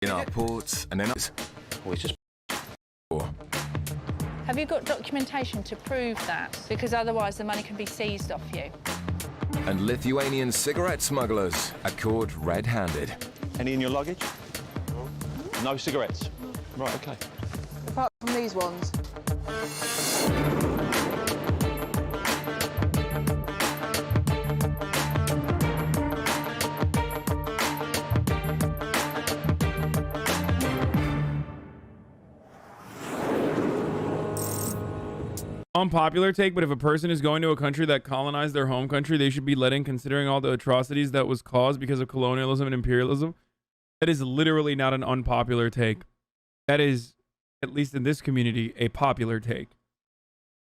in our ports and then Have you got documentation to prove that? Because otherwise the money can be seized off you. and Lithuanian cigarette smugglers are caught red-handed. Any in your luggage? No cigarettes? Right, OK. Apart from these ones. Unpopular take, but if a person is going to a country that colonized their home country, they should be let in considering all the atrocities that was caused because of colonialism and imperialism. That is literally not an unpopular take. That is, at least in this community, a popular take.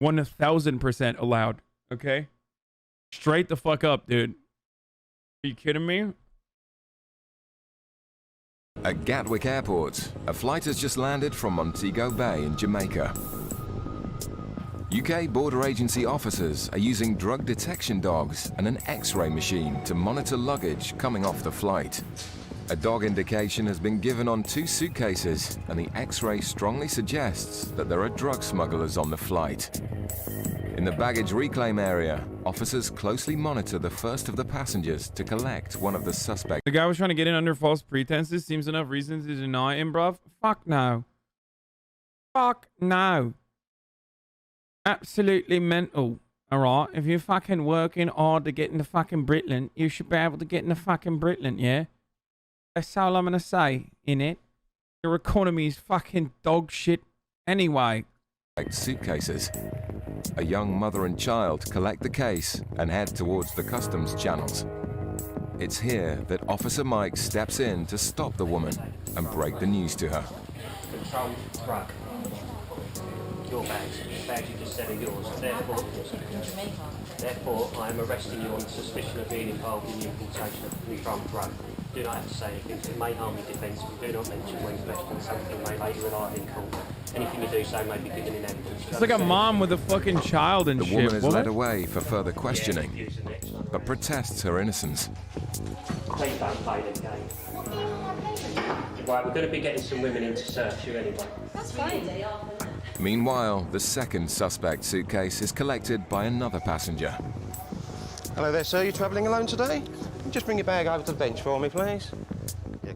1000% allowed. Okay? Straight the fuck up, dude. Are you kidding me? At Gatwick Airport, a flight has just landed from Montego Bay in Jamaica. UK border agency officers are using drug detection dogs and an X-ray machine to monitor luggage coming off the flight. A dog indication has been given on 2 suitcases, and the X-ray strongly suggests that there are drug smugglers on the flight. In the baggage reclaim area, officers closely monitor the first of the passengers to collect one of the suspects. The guy was trying to get in under false pretenses. Seems enough reasons to deny him, bruv. Fuck no. Fuck no. Absolutely mental. Alright? If you're fucking working hard to get in the fucking Britland, you should be able to get in the fucking Britland, yeah? That's all I'm gonna say, innit? Your economy is fucking dog shit anyway. Suitcases. A young mother and child collect the case and head towards the customs channels. It's here that Officer Mike steps in to stop the woman and break the news to her. Control drug. Your bags. The bags you just said are yours. Therefore, I am arresting you on suspicion of being involved in the importation of controlled drug. Do not have to say anything. It may harm your defence. Do not mention when questioned. Something may later rely in court. Anything you do say may be given in evidence. It's like a mom with a fucking child and The shit. woman is led away for further questioning, but protests her innocence. Please don't play the game. Right, we're going to be getting some women in to search you anyway. That's fine. Meanwhile, the second suspect suitcase is collected by another passenger. Hello there, sir. You travelling alone today? Just bring your bag over to the bench for me, please.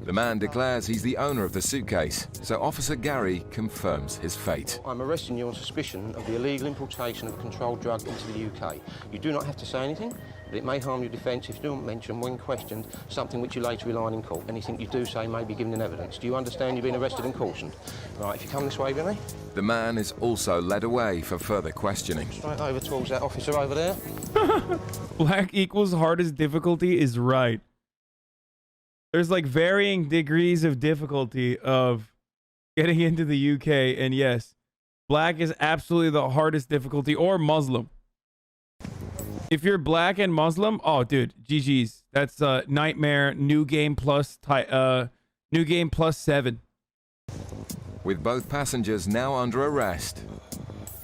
The man declares he's the owner of the suitcase, so Officer Gary confirms his fate. I'm arresting you on suspicion of the illegal importation of a controlled drug into the UK. You do not have to say anything, but it may harm your defence if you don't mention, when questioned, something which you later rely on in court. Anything you do say may be given in evidence. Do you understand you've been arrested and cautioned? Right, if you come this way, Vinny. The man is also led away for further questioning. Straight over towards that officer over there. Black equals hardest difficulty is right. There's like varying degrees of difficulty of getting into the UK, and yes, black is absolutely the hardest difficulty, or Muslim. If you're black and Muslim, oh dude, GG's. That's nightmare. New game plus 7. With both passengers now under arrest,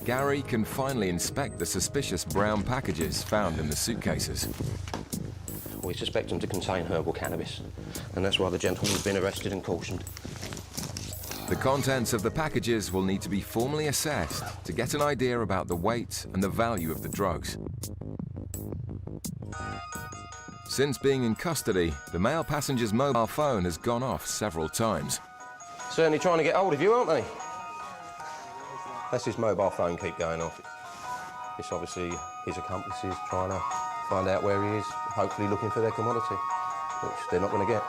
Gary can finally inspect the suspicious brown packages found in the suitcases. We suspect them to contain herbal cannabis, and that's why the gentleman's been arrested and cautioned. The contents of the packages will need to be formally assessed to get an idea about the weight and the value of the drugs. Since being in custody, the male passenger's mobile phone has gone off several times. Certainly trying to get hold of you, aren't they? That's his mobile phone keep going off. It's obviously his accomplices trying to find out where he is, hopefully looking for their commodity, which they're not going to get.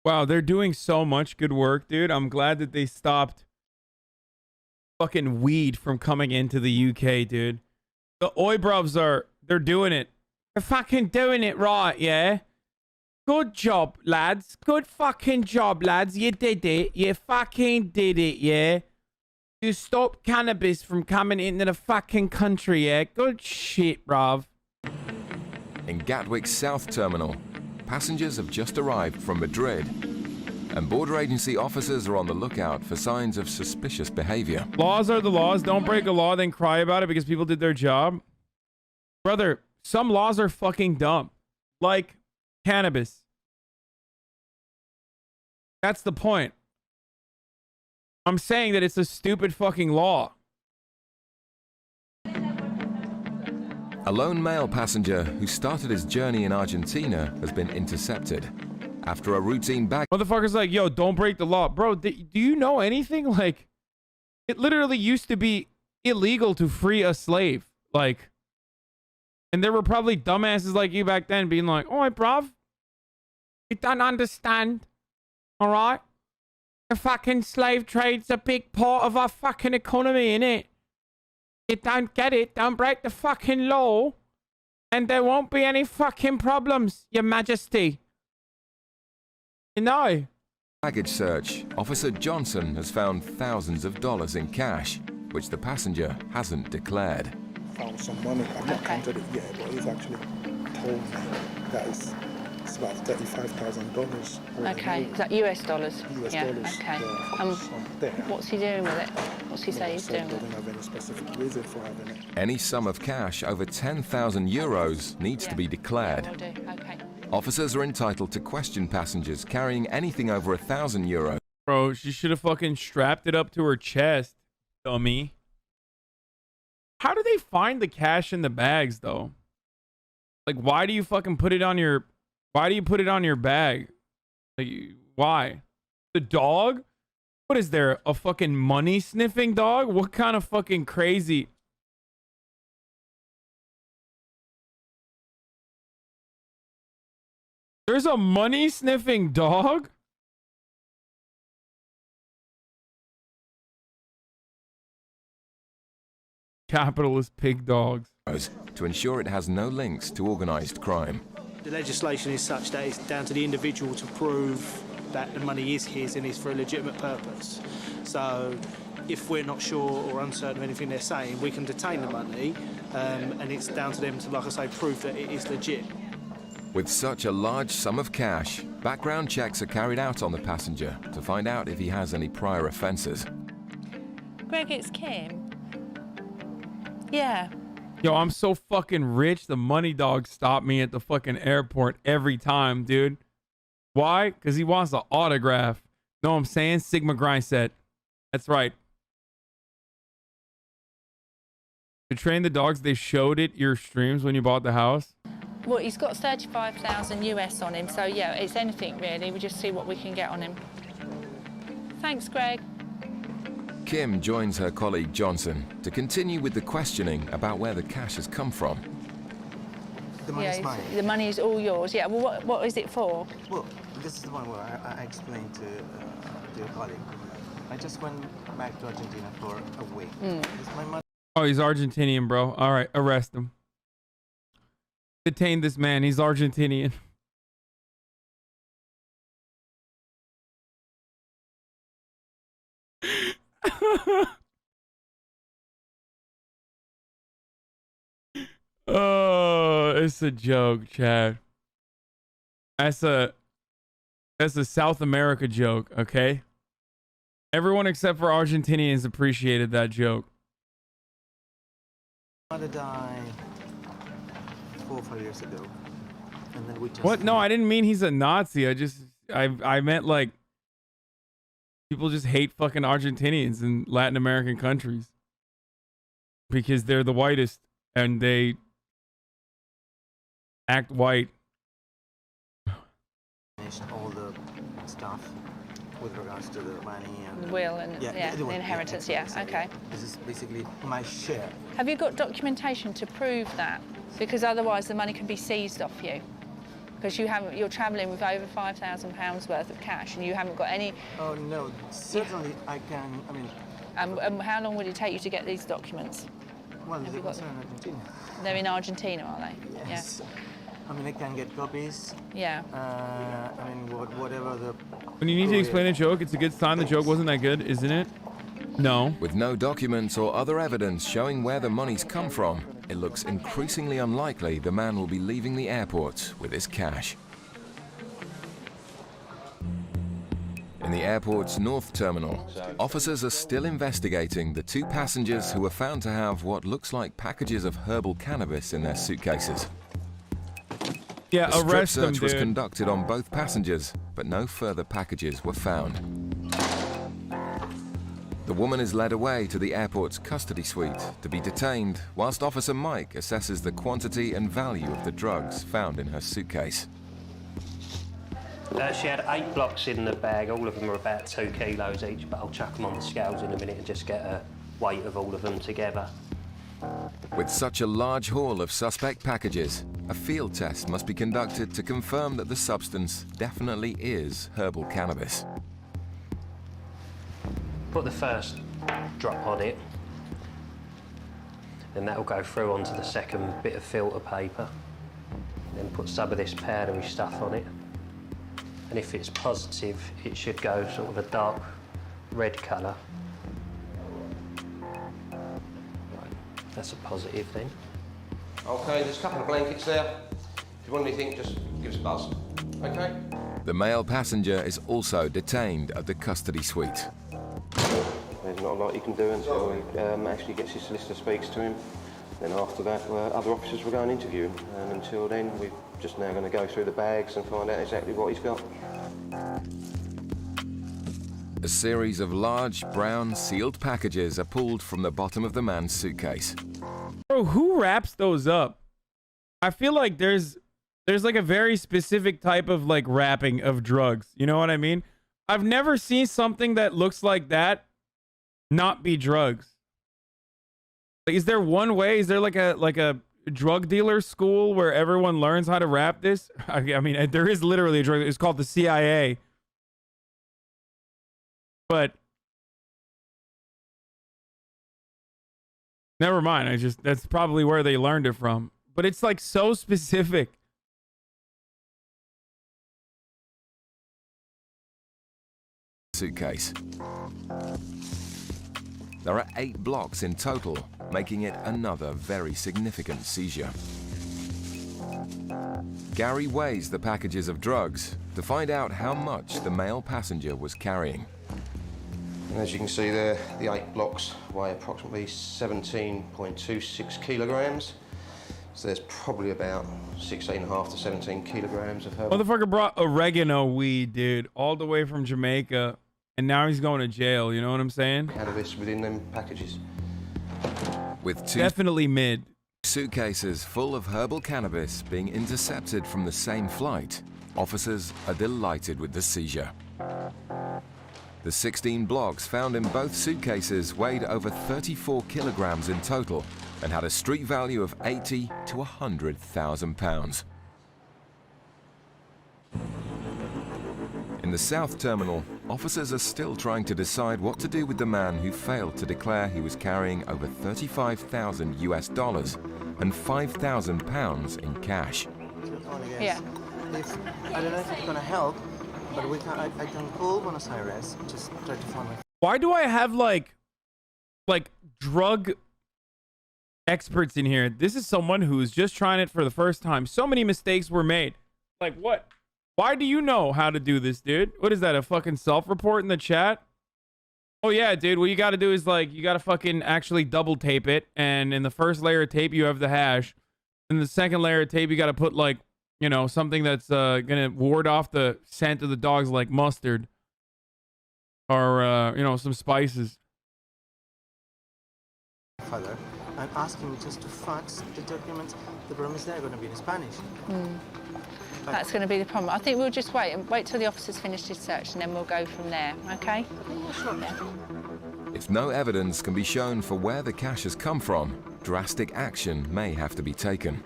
Wow, they're doing so much good work, dude. I'm glad that they stopped fucking weed from coming into the UK, dude. The Oibruvs they're doing it. They're fucking doing it right, yeah? Good job, lads. Good fucking job, lads. You did it. You fucking did it, yeah? You stopped cannabis from coming into the fucking country, yeah? Good shit, bruv. In Gatwick's South Terminal, passengers have just arrived from Madrid, and border agency officers are on the lookout for signs of suspicious behavior. Laws are the laws. Don't break a law, then cry about it because people did their job. Brother, Some laws are fucking dumb. Like cannabis. That's the point. I'm saying that it's a stupid fucking law. A lone male passenger who started his journey in Argentina has been intercepted. After a routine bag... Motherfucker's like, yo, don't break the law. Bro, do you know anything? Like, it literally used to be illegal to free a slave. Like, and there were probably dumbasses like you back then being like, oi, bruv, you don't understand. All right? The fucking slave trade's a big part of our fucking economy, innit? You don't get it, don't break the fucking law, and there won't be any fucking problems, Your Majesty. You know? Baggage search, Officer Johnson has found thousands of dollars in cash, which the passenger hasn't declared. Found some money. I've not counted it yet, but he's actually told me that it's about $35,000. Okay, is that US dollars? US yeah, dollars. okay. Yeah, some there. What's he doing with it? What's he say he's doing with Doesn't it? have any specific reason for having it. Any sum of cash over 10,000 euros needs to be declared. Yeah, will do. Okay. Officers are entitled to question passengers carrying anything over 1,000 euros. Bro, she should have fucking strapped it up to her chest, dummy. How do they find the cash in the bags, though? Like, why do you fucking put it on your... Why do you put it on your bag? Like, why? The dog? What is there? A fucking money-sniffing dog? What kind of fucking crazy... There's a money-sniffing dog? Capitalist pig dogs. To ensure it has no links to organized crime. The legislation is such that it's down to the individual to prove that the money is his and is for a legitimate purpose. So if we're not sure or uncertain of anything they're saying, we can detain the money, and it's down to them to, like I say, prove that it is legit. With such a large sum of cash, background checks are carried out on the passenger to find out if he has any prior offences. Greg, it's Kim. Yeah. Yo, I'm so fucking rich. The money dog stopped me at the fucking airport every time, dude. Why? Because he wants an autograph. Know what I'm saying? Sigma Grind set. That's right. To train the dogs, they showed it your streams when you bought the house. Well, he's got 35,000 US on him, so yeah, it's anything really. We just see what we can get on him. Thanks, Greg. Kim joins her colleague Johnson to continue with the questioning about where the cash has come from. The money's mine. The money's all yours. Yeah. Well, what is it for? Well, this is the one where I explained to your colleague. I just went back to Argentina for a week. It's my money. Oh, he's Argentinian, bro. All right, arrest him. Detain this man. He's Argentinian. Oh, it's a joke, Chad. That's a South America joke, okay? Everyone except for Argentinians appreciated that joke. My mother died 4 or 5 years ago, and then we just. What? No, I didn't mean he's a Nazi. I meant like people just hate fucking Argentinians in Latin American countries because they're the whitest and they act white. Finished all the stuff with regards to the money and The will and the inheritance. Yeah. Okay. This is basically my share. Have you got documentation to prove that? Because otherwise the money can be seized off you. Because you're travelling with over £5,000 worth of cash and you haven't got any. Oh no, certainly I can. I mean. And how long would it take you to get these documents? Well, they're in Argentina. They're in Argentina, are they? Yes. Yeah. I mean, I can get copies. Yeah. I mean, whatever the. When you need to explain a joke, it's a good sign the joke wasn't that good, isn't it? No. With no documents or other evidence showing where the money's come from, it looks increasingly unlikely the man will be leaving the airport with his cash. In the airport's North Terminal, officers are still investigating the 2 passengers who were found to have what looks like packages of herbal cannabis in their suitcases. Yeah, A strip arrest them, search was dude. conducted on both passengers, but no further packages were found. The woman is led away to the airport's custody suite to be detained, whilst Officer Mike assesses the quantity and value of the drugs found in her suitcase. She had 8 blocks in the bag. All of them are about 2 kilos each, but I'll chuck them on the scales in a minute and just get a weight of all of them together. With such a large haul of suspect packages, a field test must be conducted to confirm that the substance definitely is herbal cannabis. Put the first drop on it, then that'll go through onto the second bit of filter paper. Then put some of this powdery stuff on it. And if it's positive, it should go sort of a dark red colour. Right, that's a positive then. OK, there's a couple of blankets there. If you want anything, just give us a buzz. OK? The male passenger is also detained at the custody suite. There's not a lot you can do until he actually gets his solicitor, speaks to him. Then after that, other officers will go and interview him. And until then, we're just now going to go through the bags and find out exactly what he's got. A series of large, brown, sealed packages are pulled from the bottom of the man's suitcase. Bro, who wraps those up? I feel like there's like a very specific type of like wrapping of drugs. You know what I mean? I've never seen something that looks like that not be drugs. Like, is there one way? Is there like a drug dealer school where everyone learns how to wrap this? I mean, there is literally a drug. It's called the CIA. But never mind. That's probably where they learned it from. But it's like so specific. Suitcase. There are 8 blocks in total, making it another very significant seizure. Gary weighs the packages of drugs to find out how much the male passenger was carrying. And as you can see there, the 8 blocks weigh approximately 17.26 kilograms. So there's probably about 16.5 to 17 kilograms of herbal. Motherfucker brought oregano weed, dude, all the way from Jamaica, and now he's going to jail. You know what I'm saying? Cannabis within them packages. With 2 Definitely mid. suitcases full of herbal cannabis being intercepted from the same flight, officers are delighted with the seizure. The 16 blocks found in both suitcases weighed over 34 kilograms in total and had a street value of £80,000 to £100,000. In the South Terminal, officers are still trying to decide what to do with the man who failed to declare he was carrying over $35,000 US and £5,000 in cash. Yeah. I don't know if it's gonna help, but I can call Buenos Aires, just try to find my... Why do I have like drug experts in here? This is someone who's just trying it for the first time. So many mistakes were made. Like what? Why do you know how to do this, dude? What is that, a fucking self-report in the chat? Oh yeah, dude, what you gotta do is like, you gotta fucking actually double tape it. And in the first layer of tape, you have the hash. In the second layer of tape, you gotta put like, you know, something that's gonna ward off the scent of the dogs, like mustard. Or, you know, some spices. Father, I'm asking just to fax the documents. The problem is they're gonna be in Spanish. That's going to be the problem. I think we'll just wait till the officer's finished his search and then we'll go from there, okay? If no evidence can be shown for where the cash has come from, drastic action may have to be taken.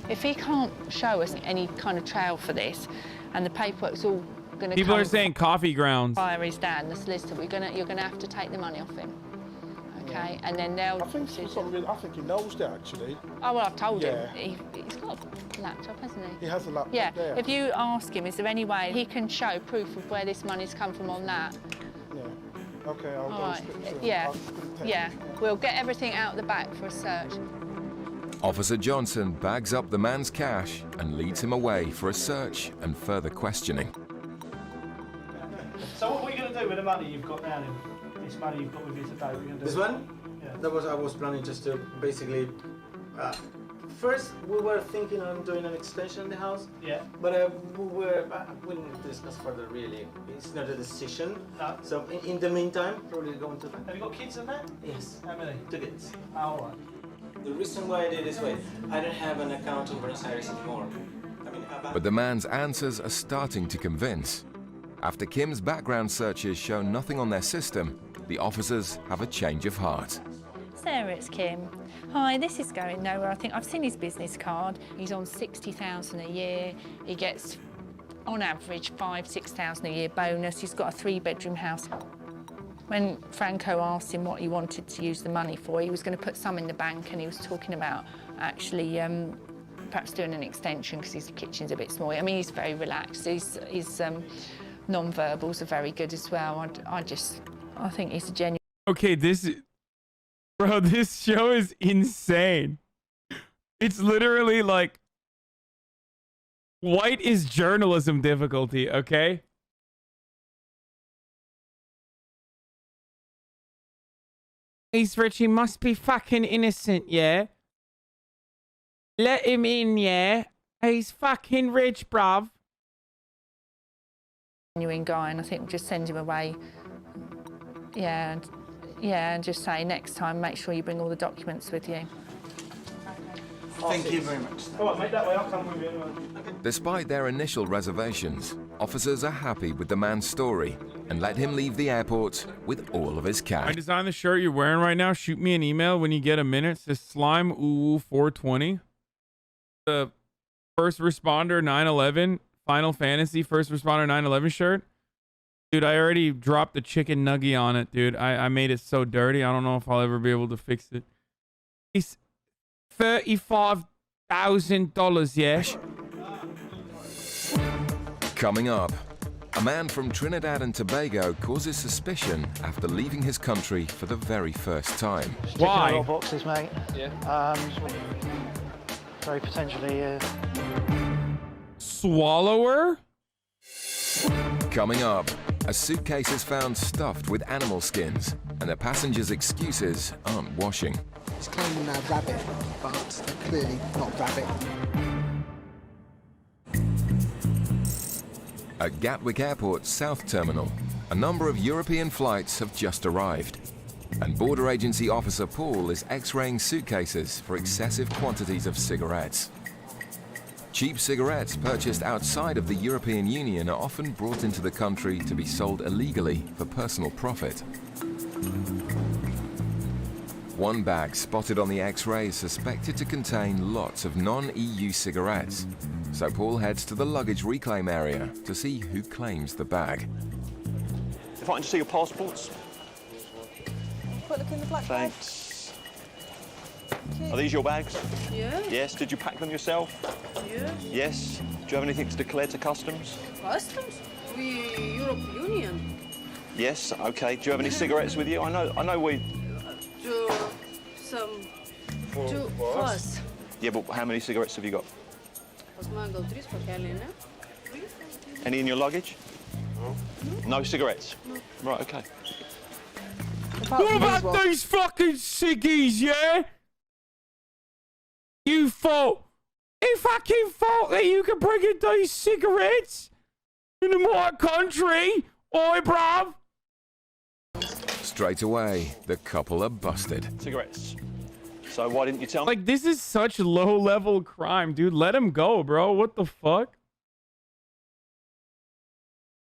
If he can't show us any kind of trail for this and the paperwork's all going to People are saying coffee grounds. Fire his dad, the solicitor, you're going to have to take the money off him. Okay, and then they'll... I think he knows that, actually. Oh, well, I've told Yeah. him. He's got a laptop, hasn't he? He has a laptop Yeah, there. if you ask him, is there any way he can show proof of where this money's come from on that? Yeah. Okay, I'll All go right. speak to him. Yeah, I'll speak to him. yeah. We'll get everything out the back for a search. Officer Johnson bags up the man's cash and leads him away for a search and further questioning. So what do with the money you've got now then? This money you've got with you today, what are you going to do? This one? Yeah. I was planning just to basically. First, we were thinking on doing an extension in the house. Yeah. But we didn't discuss further really. It's not a decision. No. So in the meantime, probably going to. Have you got kids in that? Yes. How many? 2 kids. Oh, all right. The reason why I did this way, I don't have an account in Buenos Aires anymore. But the man's answers are starting to convince. After Kim's background searches show nothing on their system, the officers have a change of heart. Sarah, it's Kim. Hi, this is going nowhere. I think I've seen his business card. He's on 60,000 a year. He gets, on average, 6,000 a year bonus. He's got a 3-bedroom house. When Franco asked him what he wanted to use the money for, he was going to put some in the bank, and he was talking about actually perhaps doing an extension because his kitchen's a bit small. I mean, he's very relaxed. His non-verbals are very good as well. I think he's a genuine. Okay, bro, this show is insane. It's literally like white is journalism difficulty, okay? He's rich, he must be fucking innocent, yeah? Let him in, yeah? He's fucking rich, bruv. Genuine guy, and I think just send him away. Yeah, and just say next time, make sure you bring all the documents with you. Thank you very much. All right, mate, that way I'll come with you anyway. Despite their initial reservations, officers are happy with the man's story and let him leave the airport with all of his I cash. designed the shirt you're wearing right now. Shoot me an email when you get a minute. It says Slime Ooh 420. The First Responder 9/11, Final Fantasy First Responder 9/11 shirt. Dude, I already dropped the chicken nugget on it, dude. I made it so dirty. I don't know if I'll ever be able to fix it. It's $35,000, yeah? Coming up, a man from Trinidad and Tobago causes suspicion after leaving his country for the very first time. Why? A lot of boxes, mate. Yeah. Very potentially. Swallower? Coming up, a suitcase is found stuffed with animal skins, and the passenger's excuses aren't washing. It's claiming they're rabbit, but they're clearly not rabbit. At Gatwick Airport's South Terminal, a number of European flights have just arrived, and Border Agency Officer Paul is x-raying suitcases for excessive quantities of cigarettes. Cheap cigarettes purchased outside of the European Union are often brought into the country to be sold illegally for personal profit. One bag spotted on the x-ray is suspected to contain lots of non-EU cigarettes, so Paul heads to the luggage reclaim area to see who claims the bag. If I can just see your passports. Quick look in the black bag. Thanks. Are these your bags? Yes. Yes. Did you pack them yourself? Yes. Yes. Do you have anything to declare to customs? Customs? We Europe Union. Yes. Okay. Do you have any cigarettes with you? I know we. Some. Two. First. Yeah, but how many cigarettes have you got? Any in your luggage? No. No cigarettes? No. Right, okay. What about these fucking ciggies, yeah? You fucking thought that you could bring in these cigarettes into my country, oi, bruv? Straight away, the couple are busted. Cigarettes. So why didn't you tell me? Like, this is such low-level crime, dude. Let him go, bro. What the fuck?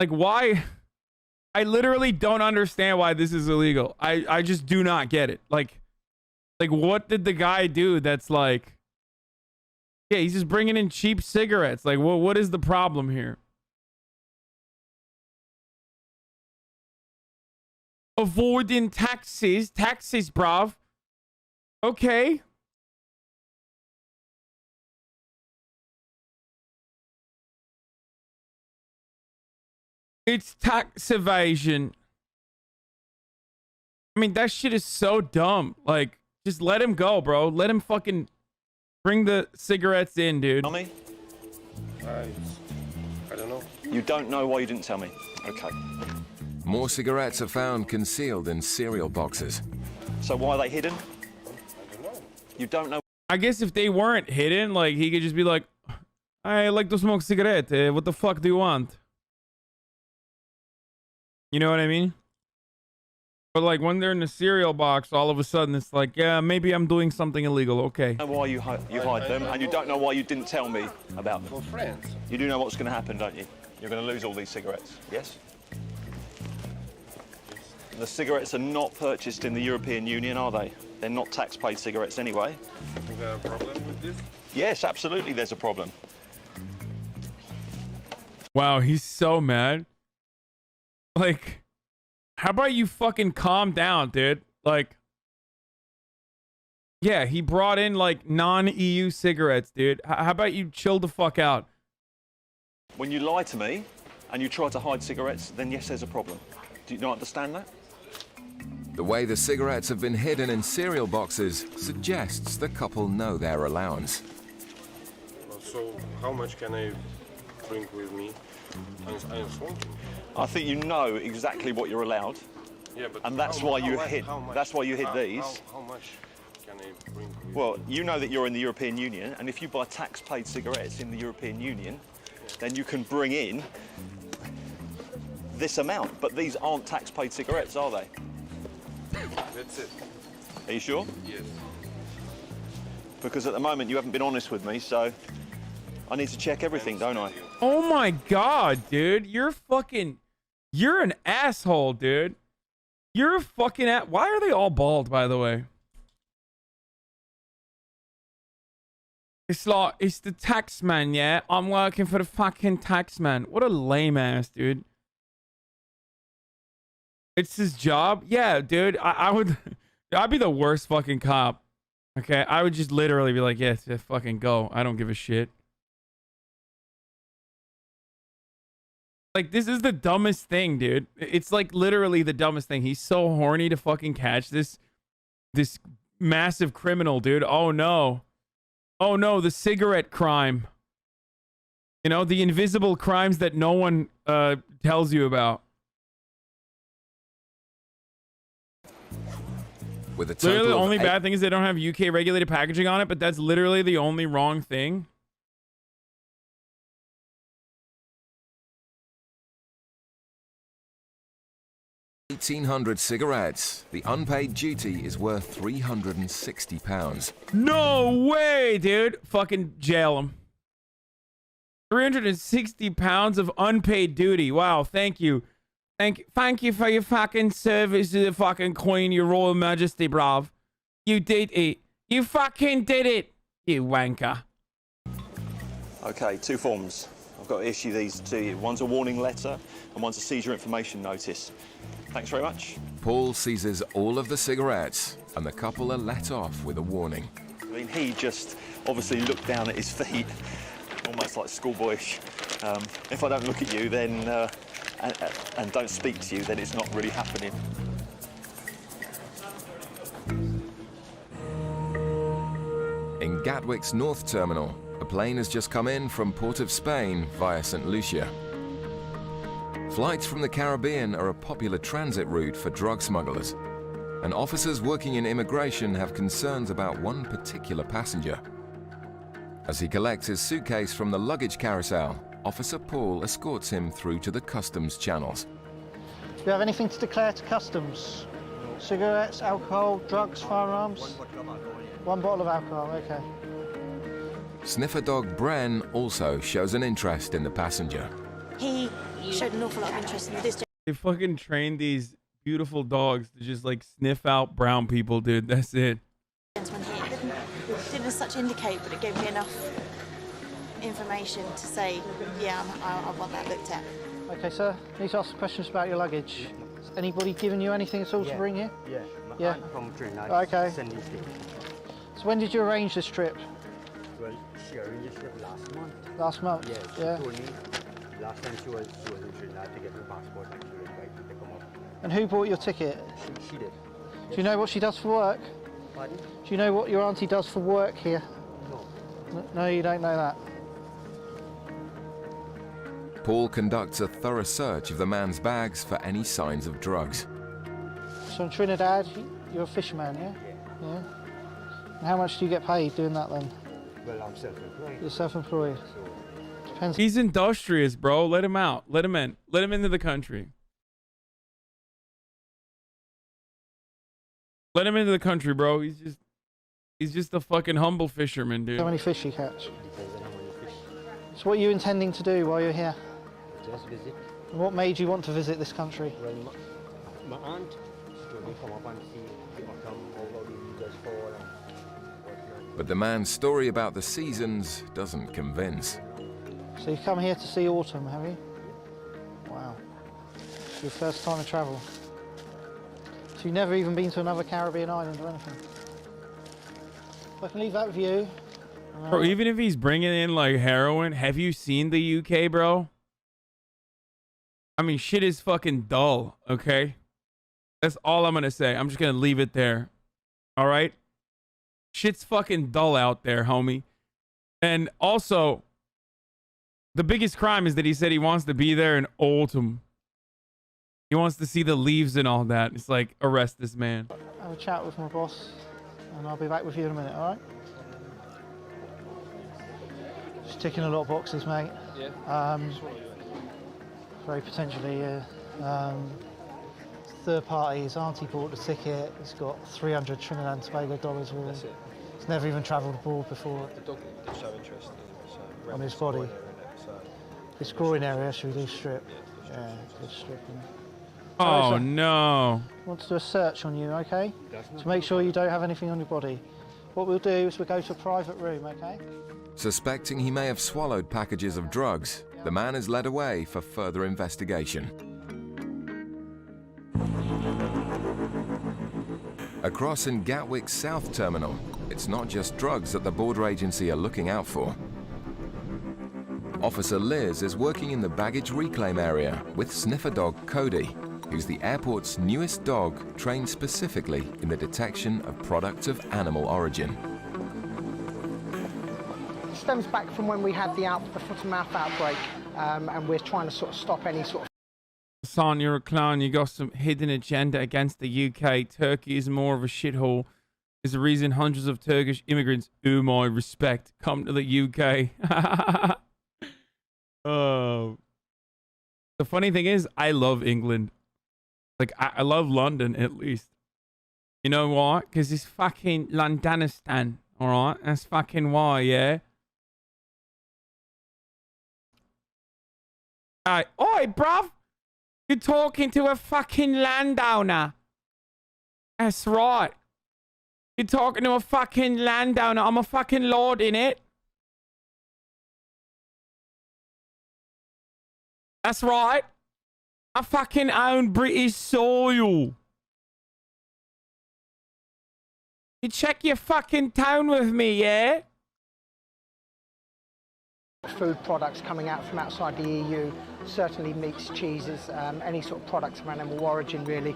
Like, why? I literally don't understand why this is illegal. I just do not get it. Like, what did the guy do that's like... Yeah, he's just bringing in cheap cigarettes. Like, what is the problem here? Avoiding taxes, bruv. Okay. It's tax evasion. I mean, that shit is so dumb. Like, just let him go, bro. Let him fucking bring the cigarettes in, dude. Tell me? I don't know. You don't know why you didn't tell me? Okay. More cigarettes are found concealed in cereal boxes. So why are they hidden? You don't know. I guess if they weren't hidden, like, he could just be like, I like to smoke cigarette. What the fuck do you want? You know what I mean? But like when they're in the cereal box, all of a sudden it's like, yeah, maybe I'm doing something illegal. Okay. You know why you hide them, and you don't know why you didn't tell me about them. Well, friends. You do know what's going to happen, don't you? You're going to lose all these cigarettes. Yes? The cigarettes are not purchased in the European Union, are they? They're not tax-paid cigarettes anyway. Is there a problem with this? Yes, absolutely there's a problem. Wow, he's so mad. Like, how about you fucking calm down, dude? Like, yeah, he brought in like non-EU cigarettes, dude. How about you chill the fuck out? When you lie to me and you try to hide cigarettes, then yes, there's a problem. Do you not understand that? The way the cigarettes have been hidden in cereal boxes suggests the couple know their allowance. So how much can I bring with me? I'm smoking. I think you know exactly what you're allowed. Yeah, but and that's why you hid. That's why you hid these. How much can I bring with Well, you know that you're in the European Union, and if you buy tax-paid cigarettes in the European Union, then you can bring in this amount. But these aren't tax-paid cigarettes, are they? That's it. Are you sure? Yes. Because at the moment you haven't been honest with me, so I need to check everything, don't I? Oh my god, dude. You're an asshole, dude. You're a fucking Why are they all bald, by the way? It's like, it's the tax man, yeah? I'm working for the fucking tax man. What a lame ass, dude. It's his job? Yeah, dude. I'd be the worst fucking cop. Okay? I would just literally be like, yes, yeah, fucking go. I don't give a shit. Like, this is the dumbest thing, dude. It's like literally the dumbest thing. He's so horny to fucking catch this massive criminal, dude. Oh no. Oh no, the cigarette crime. You know, the invisible crimes that no one tells you about. With a Literally, the total only of bad thing is they don't have UK regulated packaging on it, but that's literally the only wrong thing. £1,800 cigarettes. The unpaid duty is worth £360. No way, dude. Fucking jail him. 360 pounds of unpaid duty. Wow, thank you. Thank you for your fucking service to the fucking Queen, your Royal Majesty, bruv. You did it. You fucking did it, you wanker. Okay, two forms. I've got to issue these to you. One's a warning letter and one's a seizure information notice. Thanks very much. Paul seizes all of the cigarettes and the couple are let off with a warning. I mean, he just obviously looked down at his feet, almost like schoolboyish. If I don't look at you, then and don't speak to you, then it's not really happening. In Gatwick's North Terminal, a plane has just come in from Port of Spain via St. Lucia. Flights from the Caribbean are a popular transit route for drug smugglers, and officers working in immigration have concerns about one particular passenger. As he collects his suitcase from the luggage carousel, Officer Paul escorts him through to the customs channels. Do you have anything to declare to customs? Cigarettes, alcohol, drugs, firearms? One bottle of alcohol, okay. Sniffer dog Bren also shows an interest in the passenger. He showed an awful lot of interest in this. They fucking trained these beautiful dogs to just like sniff out brown people, dude. That's it. Gentleman here didn't as such indicate, but it gave me enough information to say, yeah, I want that looked at. Okay, sir. Need to ask some questions about your luggage. Has anybody given you anything at all to bring here? Yeah. Yeah. From Trinidad. Okay. Send these things. So when did you arrange this trip? Well, she arranged this trip last month. Last month? Yeah. She told me last time she was in Trinidad to get her passport and she would invite me to come up. And who bought your ticket? She did. Do you know what she does for work? Pardon? Do you know what your auntie does for work here? No. No, you don't know that. Paul conducts a thorough search of the man's bags for any signs of drugs. So in Trinidad, you're a fisherman, yeah? Yeah. And how much do you get paid doing that then? Well, I'm self-employed. You're self-employed. Depends. He's industrious, bro. Let him out. Let him in. Let him into the country. Let him into the country, bro. He's just a fucking humble fisherman, dude. How many fish you catch? So what are you intending to do while you're here? Just visit. And what made you want to visit this country? Well, my aunt told me come up and see the autumn, how the leaves fall and whatnot. But the man's story about the seasons doesn't convince. So you come here to see autumn, have you? Wow. It's your first time to travel. So you've never even been to another Caribbean island or anything? I can leave that with you. Bro, even if he's bringing in like heroin, have you seen the UK, bro? I mean, shit is fucking dull, okay? That's all I'm gonna say. I'm just gonna leave it there. All right? Shit's fucking dull out there, homie. And also, the biggest crime is that he said he wants to be there in autumn. He wants to see the leaves and all that. It's like, arrest this man. Have a chat with my boss, and I'll be back with you in a minute, all right? Just ticking a lot of boxes, mate. Yeah. Very potentially, third party, his auntie bought the ticket. He's got 300 Trinidad and Tobago dollars worth. That's it. He's never even travelled abroad before. The dog did show interest so On his body. His groin area, should we do strip? Yeah, good stripping. Oh, no. I want to do a search on you, okay? To make sure you don't have anything on your body. What we'll do is we'll go to a private room, okay? Suspecting he may have swallowed packages of drugs, the man is led away for further investigation. Across in Gatwick's South Terminal, it's not just drugs that the border agency are looking out for. Officer Liz is working in the baggage reclaim area with sniffer dog Cody, who's the airport's newest dog trained specifically in the detection of products of animal origin. It stems back from when we had the foot and mouth outbreak, and we're trying to sort of stop any sort of... Hassan, you're a clown. You got some hidden agenda against the UK. Turkey is more of a shithole. Is the reason hundreds of Turkish immigrants, who my respect, come to the UK. Oh. The funny thing is, I love England. Like, I love London, at least. You know why? Because it's fucking Londonistan, alright? That's fucking why, yeah? Oi, bruv! You're talking to a fucking landowner. That's right. You're talking to a fucking landowner. I'm a fucking lord, innit? That's right. I fucking own British soil. You check your fucking tone with me, yeah? food products coming out from outside the EU, certainly meats, cheeses, any sort of products of animal origin, really.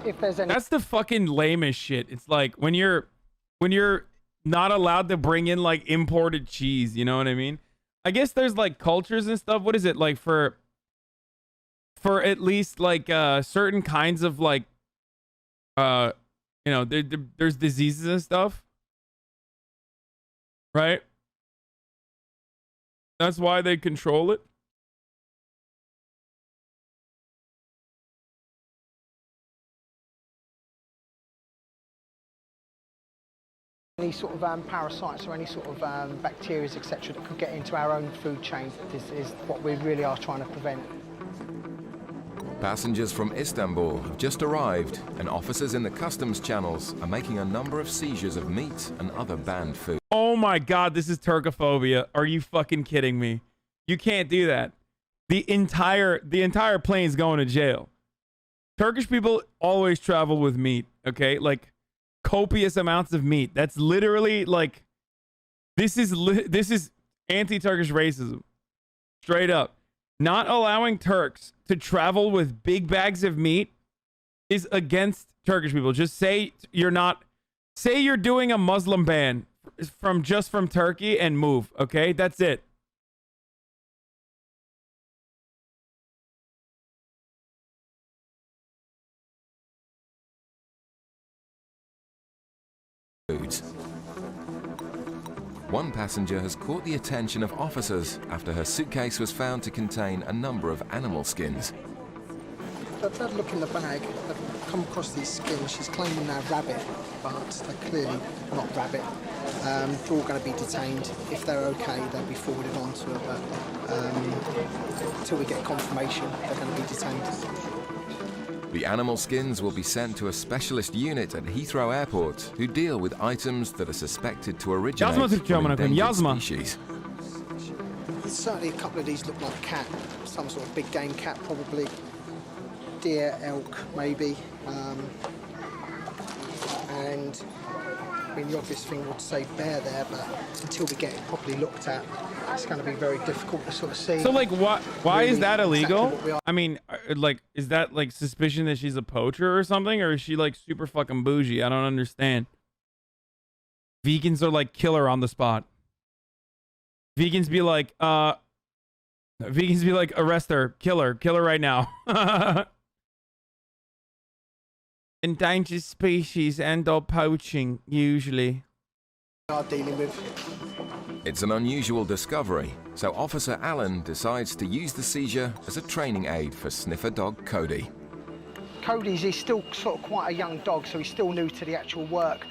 If there's any... That's the fucking lamest shit. It's like when you're not allowed to bring in like imported cheese, you know what I mean? I guess there's like cultures and stuff. What is it like for at least like certain kinds of like you know, there's diseases and stuff, right? That's why they control it. Any sort of parasites or any sort of bacteria, etc., that could get into our own food chain is what we really are trying to prevent. Passengers from Istanbul have just arrived, and officers in the customs channels are making a number of seizures of meat and other banned food. Oh my God, this is Turkophobia. Are you fucking kidding me? You can't do that. The entire plane's going to jail. Turkish people always travel with meat, okay? Like copious amounts of meat. That's literally like this is anti-Turkish racism. Straight up. Not allowing Turks to travel with big bags of meat is against Turkish people. Just say you're not, say you're doing a Muslim ban from Turkey and move, okay? That's it. One passenger has caught the attention of officers after her suitcase was found to contain a number of animal skins. They've had a look in the bag, they've come across these skins. She's claiming they're rabbit, but they're clearly not rabbit. They're all going to be detained. If they're okay, they'll be forwarded on to her, but until we get confirmation, they're going to be detained. The animal skins will be sent to a specialist unit at Heathrow Airport who deal with items that are suspected to originate from endangered species. Certainly a couple of these look like cat, some sort of big game cat probably. Deer, elk, maybe. And I mean, the obvious thing would say bear there, but until we get it properly looked at, it's going to be very difficult to sort of see. So like, why really is that illegal? exactly what I mean, like, is that like suspicion that she's a poacher or something, or is she like super fucking bougie? I don't understand. Vegans are like killer on the spot. Vegans be like, arrest her, kill her right now. Endangered species and/or poaching, usually. Are dealing with. It's an unusual discovery, so Officer Allen decides to use the seizure as a training aid for sniffer dog Cody. He's still sort of quite a young dog, so he's still new to the actual work.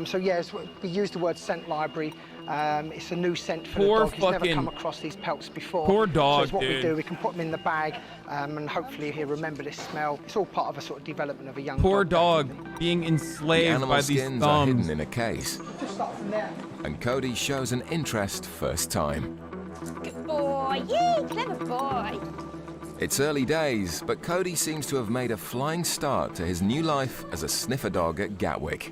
So yes, we use the word scent library. It's a new scent for the dog. He's never come across these pelts before. Poor dog, so what dude. we do, we can put him in the bag, and hopefully he'll remember this smell. It's all part of a sort of development of a young Poor dog. dog being The enslaved animal by these skins are thumbs. hidden in a case, Just start from there. and Cody shows an interest first time. Good boy. Yay, clever boy. It's early days, but Cody seems to have made a flying start to his new life as a sniffer dog at Gatwick.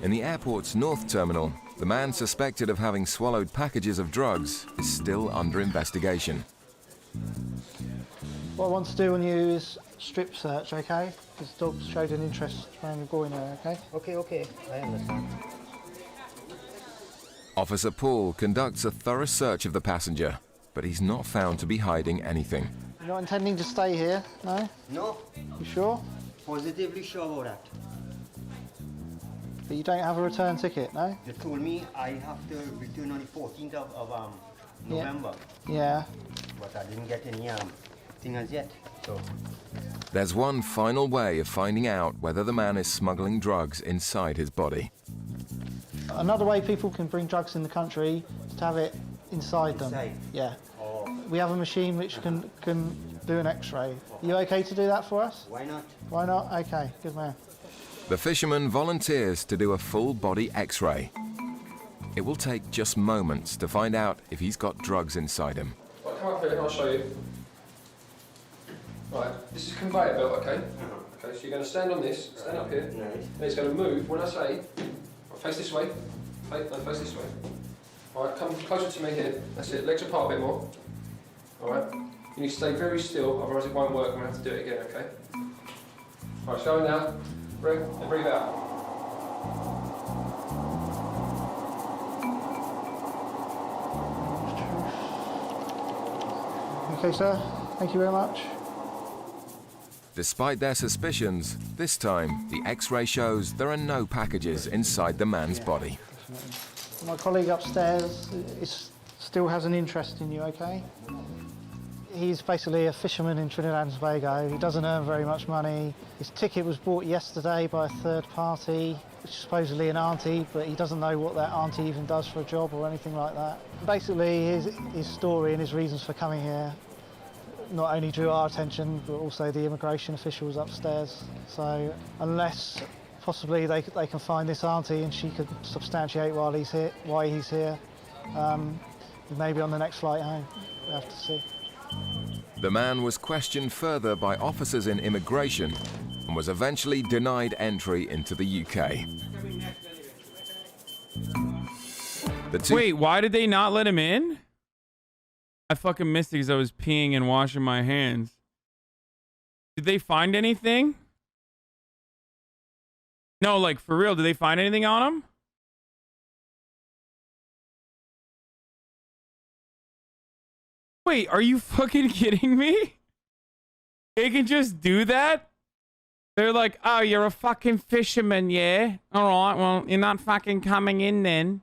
In the airport's North Terminal, the man suspected of having swallowed packages of drugs is still under investigation. What I want to do on you is strip search, okay? Because the dog showed an interest around the boy there, okay? Okay, I understand. Officer Paul conducts a thorough search of the passenger, but he's not found to be hiding anything. You're not intending to stay here, no? No. You sure? Positively sure about that. But you don't have a return ticket, no? They told me I have to return on the 14th of November. Yeah. But I didn't get any thing as yet. So. There's one final way of finding out whether the man is smuggling drugs inside his body. Another way people can bring drugs in the country is to have it inside them. Yeah. Oh. We have a machine which can do an X-ray. You okay to do that for us? Why not? Why not? Okay, good man. The fisherman volunteers to do a full body X-ray. It will take just moments to find out if he's got drugs inside him. Right, come up here and I'll show you. Right, this is conveyor belt, okay? Okay, so you're going to stand on this, stand up here, and it's going to move when I say, face this way, face this way. Alright, come closer to me here, that's it, legs apart a bit more. Alright, you need to stay very still, otherwise it won't work, I'm going to have to do it again, okay? Alright, go now, breathe, and breathe out. Okay, sir. Thank you very much. Despite their suspicions, this time the X-ray shows there are no packages inside the man's body. My colleague upstairs still has an interest in you, okay? He's basically a fisherman in Trinidad and Tobago. He doesn't earn very much money. His ticket was bought yesterday by a third party, which is supposedly an auntie, but he doesn't know what that auntie even does for a job or anything like that. Basically, his story and his reasons for coming here not only drew our attention, but also the immigration officials upstairs. So unless possibly they can find this auntie and she could substantiate why he's here, maybe on the next flight home. We'll have to see. The man was questioned further by officers in immigration and was eventually denied entry into the UK. Wait, why did they not let him in? I fucking missed it because I was peeing and washing my hands. Did they find anything? No, like, for real, did they find anything on him? Wait, are you fucking kidding me? They can just do that? They're like, oh, you're a fucking fisherman, yeah? All right, well, you're not fucking coming in then.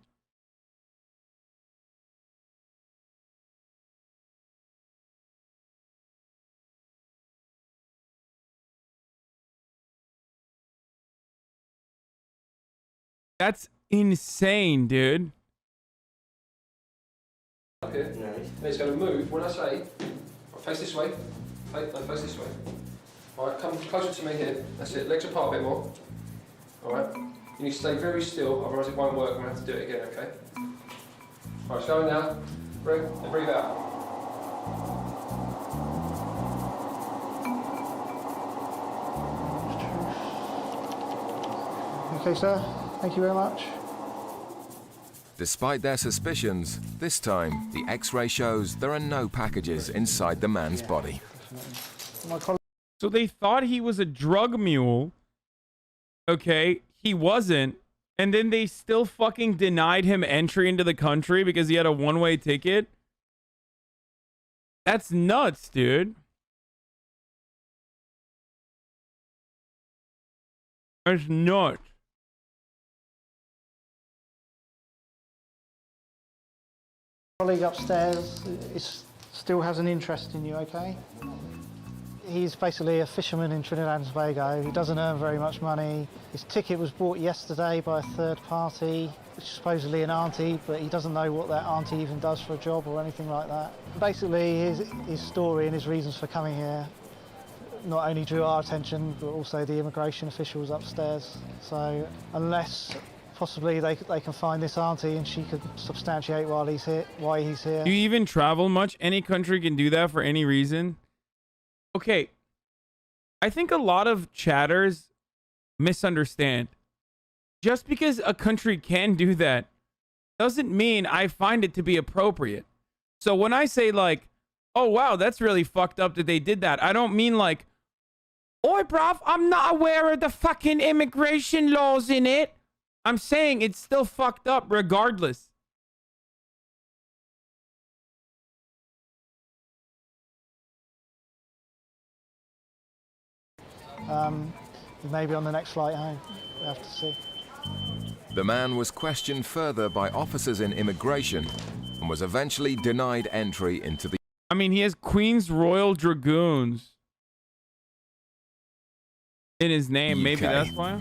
That's insane, dude. Up here. No. And it's going to move when I say, face this way. Face this way. Alright, come closer to me here. That's it. Legs apart a bit more. Alright. You need to stay very still, otherwise it won't work. I'm going to have to do it again, okay? Alright, it's going now. Breathe and breathe out. Okay, sir. Thank you very much. Despite their suspicions, this time the X-ray shows there are no packages inside the man's body. So they thought he was a drug mule. Okay, he wasn't. And then they still fucking denied him entry into the country because he had a one-way ticket. That's nuts, dude. That's nuts. Colleague upstairs still has an interest in you, okay? He's basically a fisherman in Trinidad and Tobago. He doesn't earn very much money. His ticket was bought yesterday by a third party, which is supposedly an auntie, but he doesn't know what that auntie even does for a job or anything like that. Basically, his story and his reasons for coming here not only drew our attention, but also the immigration officials upstairs. So unless possibly they can find this auntie and she could substantiate why he's here. Do you even travel much? Any country can do that for any reason. Okay, I think a lot of chatters misunderstand. Just because a country can do that doesn't mean I find it to be appropriate. So when I say like, oh wow, that's really fucked up that they did that, I don't mean like, oi bruv, I'm not aware of the fucking immigration laws in it. I'm saying it's still fucked up regardless. Maybe on the next flight home. We'll have to see. The man was questioned further by officers in immigration and was eventually denied entry into the... I mean, he has Queen's Royal Dragoons in his name. UK. Maybe that's why.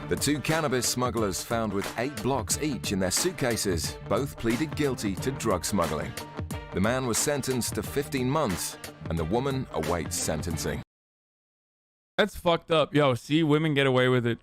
The two cannabis smugglers found with 8 blocks each in their suitcases both pleaded guilty to drug smuggling. The man was sentenced to 15 months and the woman awaits sentencing. That's fucked up. Yo, see, women get away with it.